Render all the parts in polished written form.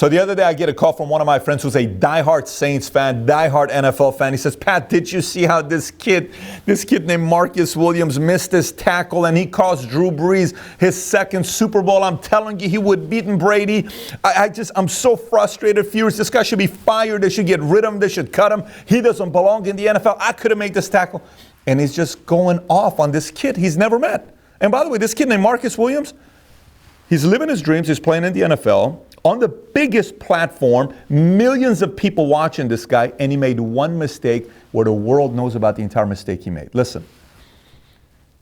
So the other day I get a call from one of my friends who's a diehard Saints fan, diehard NFL fan. He says, Pat, did you see how this kid named Marcus Williams missed his tackle and he cost Drew Brees his second Super Bowl? I'm telling you, he would have beaten Brady. I'm so frustrated, furious. This guy should be fired. They should get rid of him. They should cut him. He doesn't belong in the NFL. I could have made this tackle. And he's just going off on this kid he's never met. And by the way, this kid named Marcus Williams, he's living his dreams. He's playing in the NFL. On the biggest platform, millions of people watching this guy, and he made one mistake where the world knows about the entire mistake he made. Listen,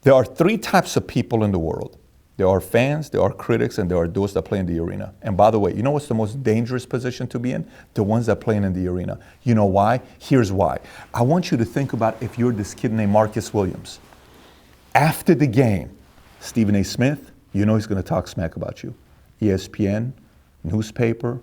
there are three types of people in the world. There are fans, there are critics, and there are those that play in the arena. And by the way, you know what's the most dangerous position to be in? The ones that play in the arena. You know why? Here's why. I want you to think about if you're this kid named Marcus Williams. After the game, Stephen A. Smith, you know he's going to talk smack about you. ESPN, newspaper,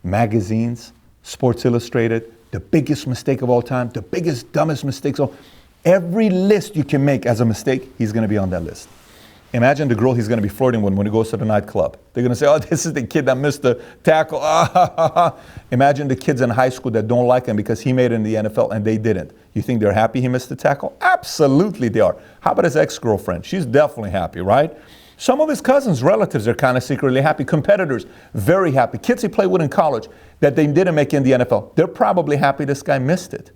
magazines, Sports Illustrated, the biggest mistake of all time, the biggest, dumbest mistakes of all. Every list you can make as a mistake, he's going to be on that list. Imagine the girl he's going to be flirting with when he goes to the nightclub. They're going to say, oh, this is the kid that missed the tackle. Imagine the kids in high school that don't like him because he made it in the NFL and they didn't. You think they're happy he missed the tackle? Absolutely they are. How about his ex-girlfriend? She's definitely happy, right? Some of his cousins, relatives are kind of secretly happy. Competitors, very happy. Kids he played with in college that they didn't make it in the NFL, they're probably happy this guy missed it.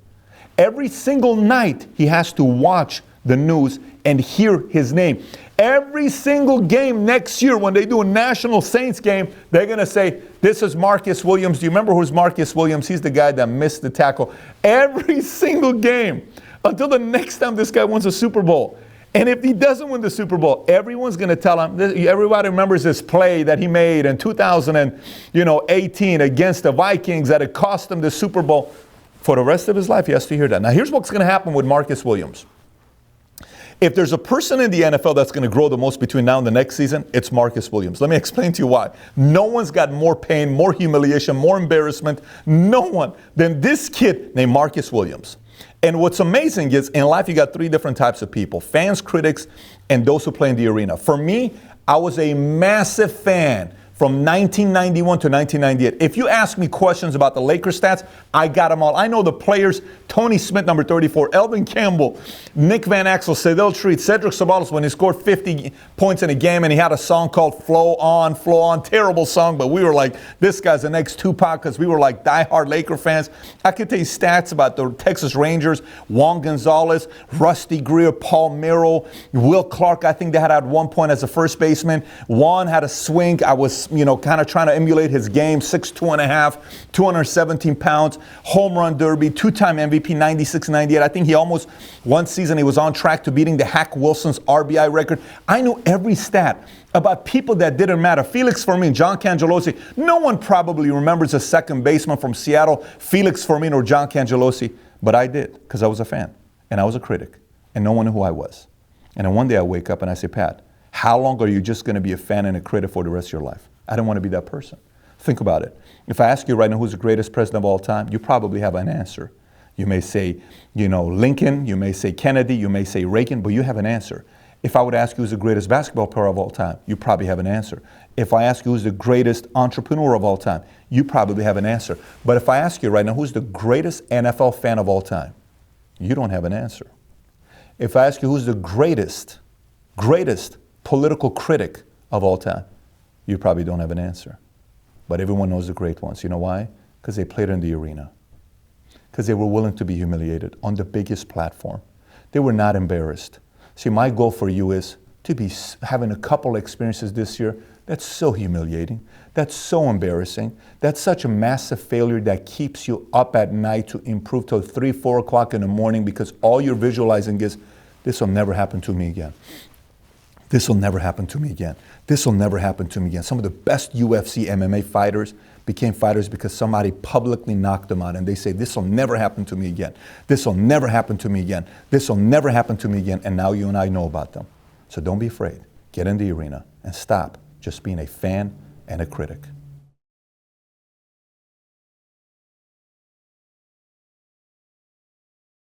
Every single night he has to watch the news and hear his name. Every single game next year when they do a National Saints game, they're going to say, this is Marcus Williams. Do you remember who's Marcus Williams? He's the guy that missed the tackle. Every single game until the next time this guy wins a Super Bowl. And if he doesn't win the Super Bowl, everyone's going to tell him, everybody remembers this play that he made in 2018 against the Vikings that it cost him the Super Bowl. For the rest of his life, he has to hear that. Now, here's what's going to happen with Marcus Williams. If there's a person in the NFL that's going to grow the most between now and the next season, it's Marcus Williams. Let me explain to you why. No one's got more pain, more humiliation, more embarrassment, no one than this kid named Marcus Williams. And what's amazing is in life, you got three different types of people: fans, critics, and those who play in the arena. For me, I was a massive fan from 1991 to 1998. If you ask me questions about the Lakers stats, I got them all. I know the players: Tony Smith, number 34, Elvin Campbell, Nick Van Axel, Sedell Treat, Cedric Sabalos when he scored 50 points in a game and he had a song called Flow On, terrible song, but we were like, this guy's the next Tupac because we were like diehard Laker fans. I could tell you stats about the Texas Rangers: Juan Gonzalez, Rusty Greer, Paul Merrill, Will Clark. I think they had at one point as a first baseman. Juan had a swing. I was kind of trying to emulate his game, 6'2 and a half, 217 pounds, home run derby, two-time MVP, 96, 98. I think he almost, one season, he was on track to beating the Hack Wilson's RBI record. I knew every stat about people that didn't matter. Felix Fermin, John Cangelosi. No one probably remembers a second baseman from Seattle, Felix Fermin or John Cangelosi, but I did because I was a fan and I was a critic and no one knew who I was. And then one day I wake up and I say, Pat, how long are you just going to be a fan and a critic for the rest of your life? I don't want to be that person. Think about it. If I ask you right now who's the greatest president of all time, you probably have an answer. You may say, Lincoln, you may say Kennedy, you may say Reagan, but you have an answer. If I would ask you who's the greatest basketball player of all time, you probably have an answer. If I ask you who's the greatest entrepreneur of all time, you probably have an answer. But if I ask you right now who's the greatest NFL fan of all time, you don't have an answer. If I ask you who's the greatest political critic of all time, you probably don't have an answer. But everyone knows the great ones. You know why? Because they played in the arena. Because they were willing to be humiliated on the biggest platform. They were not embarrassed. See, my goal for you is to be having a couple experiences this year that's so humiliating, that's so embarrassing, that's such a massive failure that keeps you up at night to improve till 3, 4 o'clock in the morning because all you're visualizing is, this will never happen to me again. This will never happen to me again. This will never happen to me again. Some of the best UFC MMA fighters became fighters because somebody publicly knocked them out and they say, this will never happen to me again. This will never happen to me again. This will never happen to me again. And now you and I know about them. So don't be afraid. Get in the arena and stop just being a fan and a critic.